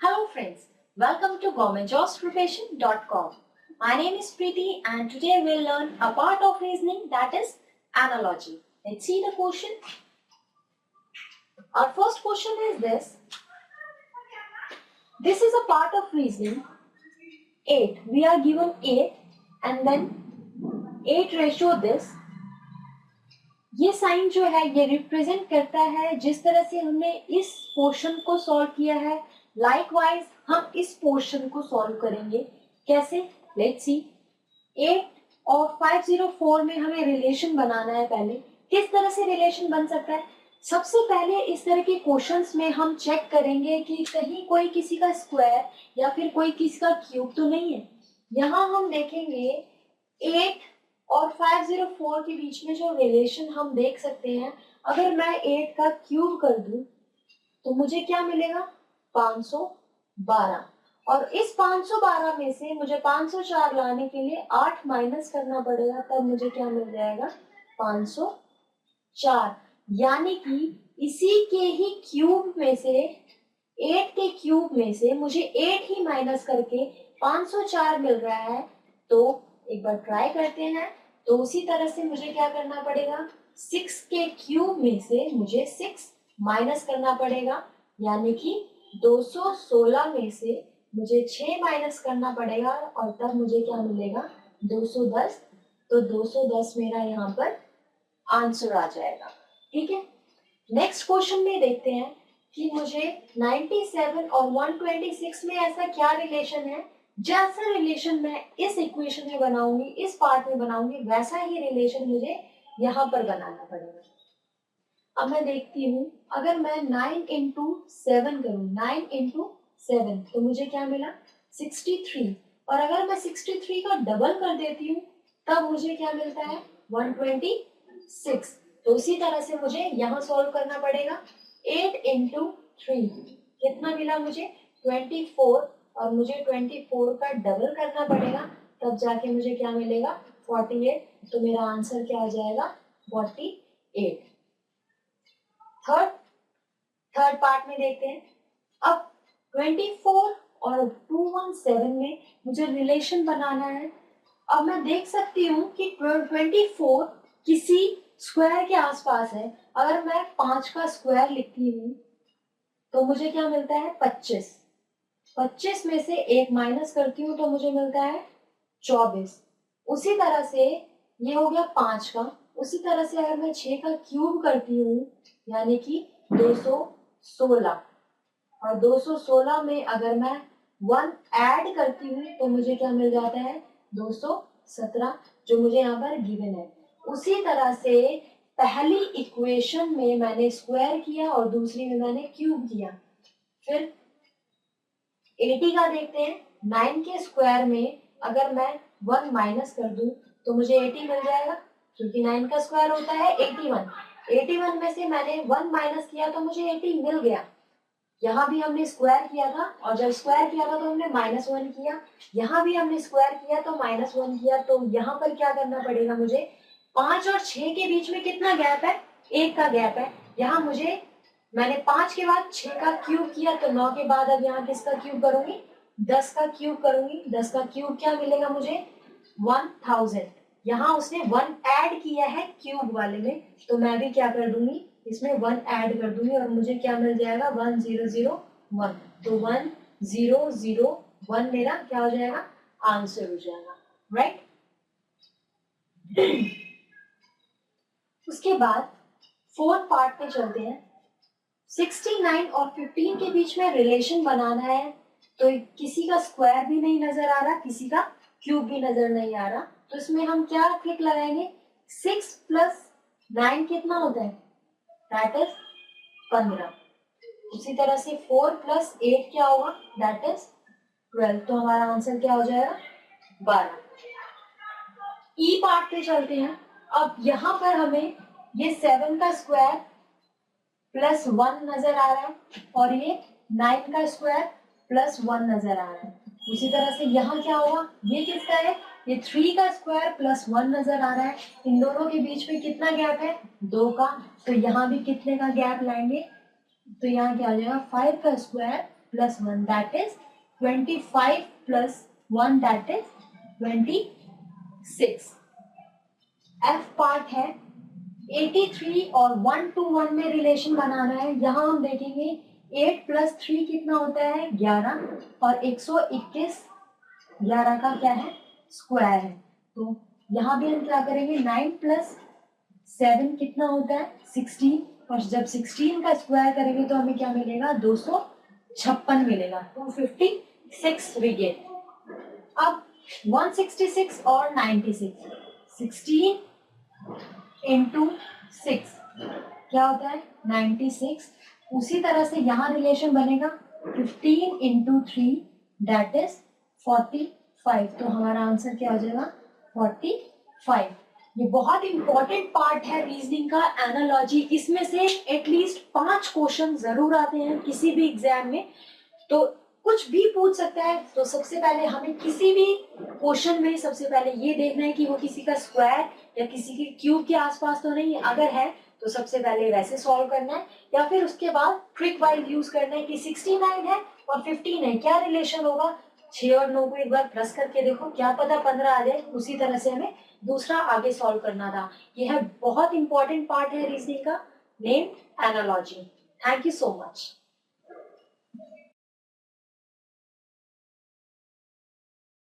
Hello friends, welcome to governmentjobspreparation.com. My name is Preeti and today we'll learn a part of reasoning that is analogy. Let's see the question. Our first question is this. This is a part of reasoning 8. We are given 8 and then 8 ratio this. ये sign जो है ये represent करता है जिस तरह से हमने इस पोर्शन को सॉल्व किया है, लाइकवाइज हम इस पोर्शन को सॉल्व करेंगे. कैसे? Let's see. 8 और 504 में हमें रिलेशन बनाना है. पहले किस तरह से रिलेशन बन सकता है? सबसे पहले इस तरह के क्वेश्चंस में हम चेक करेंगे कि कहीं कोई किसी का स्क्वायर या फिर कोई किसी का क्यूब तो नहीं है. यहाँ हम देखेंगे 8 और 504 के बीच में जो रिलेशन हम देख सकते हैं, अगर मैं 8 का क्यूब कर दूं तो मुझे क्या मिलेगा? 512. और इस 512 में से मुझे 504 लाने के लिए 8 माइनस करना पड़ेगा, तब मुझे क्या मिल जाएगा? 504. यानी कि इसी के ही क्यूब में से 8 के क्यूब में से मुझे 8 ही माइनस करके 504 मिल रहा है. तो एक बार ट्राई करते हैं. तो उसी तरह से मुझे क्या करना पड़ेगा? 6 के क्यूब में से मुझे 6 माइनस करना पड़ेगा, यानी कि 216 में से मुझे 6 माइनस करना पड़ेगा और तब मुझे क्या मिलेगा? 210. तो 210 मेरा यहाँ पर आंसर आ जाएगा. ठीक है. नेक्स्ट क्वेश्चन में देखते हैं कि मुझे 97 और 126 में ऐसा क्या रिलेशन है. जैसा रिलेशन मैं इस इक्वेशन में बनाऊंगी, इस पार्ट में बनाऊंगी, वैसा ही रिलेशन मुझे यहाँ पर बनाना पड़ेगा. अब मैं देखती हूँ, अगर मैं 9 इंटू 7 करूँ, 9 इंटू 7 तो मुझे क्या मिला? 63. और अगर मैं 63 का डबल कर देती हूँ तब मुझे क्या मिलता है? 126. तो उसी तरह से मुझे यहाँ सॉल्व करना पड़ेगा. 8 इंटू 3 कितना मिला मुझे? 24. और मुझे 24 का डबल करना पड़ेगा, तब जाके मुझे क्या मिलेगा? 48. तो मेरा आंसर क्या आ जाएगा? 48. थर्ड पार्ट में देखते हैं. अब 24 और 217 में मुझे रिलेशन बनाना है. अब मैं देख सकती हूँ कि 24 किसी स्क्वायर के आसपास है. अगर मैं 5 का स्क्वायर लिखती हूँ तो मुझे क्या मिलता है? 25. 25 में से 1 माइनस करती हूँ तो मुझे मिलता है 24. उसी तरह से ये हो गया 5 का. उसी तरह से अगर मैं 6 का क्यूब करती हूँ, यानी कि 216, और 216 में अगर मैं 1 ऐड करती हूँ तो मुझे क्या मिल जाता है? 217, जो मुझे यहाँ पर गिवन है. उसी तरह से पहली इक्वेशन में मैंने स्क्वायर किया और दूसरी में मैंने क्यूब किया. फिर 80 का देखते हैं. 9 के स्क्वायर में अगर मैं 1 माइनस कर दूं तो मुझे 80 मिल जाएगा, क्योंकि 9 का स्क्वायर होता है 81. 81 में से मैंने 1 माइनस किया तो मुझे 80 मिल गया. यहाँ भी हमने स्क्वायर किया था, और जब स्क्वायर किया था तो हमने -1 किया. यहाँ भी हमने स्क्वायर किया तो -1 किया. तो यहाँ पर क्या करना पड़ेगा मुझे? 5 और 6 के बीच में कितना गैप है? 1 का गैप है. यहाँ मुझे मैंने 5 के बाद 6 का क्यूब किया, तो 9 के बाद अब यहाँ किसका क्यूब करूंगी? 10 का क्यूब करूंगी. 10 का क्यूब क्या मिलेगा मुझे? 1000. यहाँ उसने 1 ऐड किया है क्यूब वाले में, तो मैं भी क्या कर दूंगी? इसमें 1 ऐड कर दूंगी और मुझे क्या मिल जाएगा? 1001. तो 1001 मेरा क्या हो जाएगा? आंसर हो जाएगा. राइट. उसके बाद फोर्थ पार्ट पे चलते हैं. 69 और 15 के बीच में रिलेशन बनाना है. तो किसी का स्क्वायर भी नहीं नजर आ रहा, किसी का क्यूब भी नजर नहीं आ रहा. तो इसमें हम क्या ट्रिक लगाएंगे? 6 प्लस 9 कितना होता है? That is 15. उसी तरह से 4 प्लस 8 क्या होगा? That is 12. तो हमारा आंसर क्या हो जाएगा? 12. ई पार्ट पे चलते हैं. अब यहाँ पर हमें ये 7 का स्क्वायर प्लस 1 नजर आ रहा है और ये 9 का स्क्वायर प्लस 1 नजर आ रहा है. उसी तरह से यहाँ क्या होगा? ये किसका है? ये 3 का स्क्वायर प्लस 1 नजर आ रहा है. इन दोनों के बीच में कितना गैप है? 2 का. तो यहाँ भी कितने का गैप लाएंगे? तो यहाँ क्या आ जाएगा? 5 का square plus 1 that is 25 plus 1 that is 26. F part है 83 और 1 to 1 में रिलेशन बनाना है। यहाँ हम देखेंगे 8 plus 3 कितना होता है 11 और 121 11 का क्या है स्क्वायर है। तो यहाँ भी हम क्या करेंगे 9 plus 7 कितना होता है 16 और जब 16 का स्क्वायर करेंगे तो हमें क्या मिलेगा 256 मिलेगा 256 we get। अब 166 और 96 16 into 6 क्या होता है 96। उसी तरह से यहाँ रिलेशन बनेगा 15 into 3 that is 45। तो हमारा आंसर क्या हो जाएगा 45। ये बहुत इंपॉर्टेंट पार्ट है रीजनिंग का एनालॉजी। इसमें से एटलीस्ट 5 क्वेश्चन जरूर आते हैं किसी भी एग्जाम में, तो कुछ भी पूछ सकता है। तो सबसे पहले हमें किसी भी क्वेश्चन में सबसे पहले ये देखना है कि वो किसी का स्क्वायर या किसी के क्यूब के आसपास तो नहीं है। अगर है तो सबसे पहले वैसे सॉल्व करना है या फिर उसके बाद ट्रिक वाइज यूज करना है कि 69 है और 15 है, क्या रिलेशन होगा। 6 और 9 को एक बार प्लस करके देखो, क्या पता 15 आ जाए। उसी तरह से हमें दूसरा आगे सॉल्व करना था। यह बहुत इंपॉर्टेंट पार्ट है रीजनिंग का, name analogy. Thank you so much.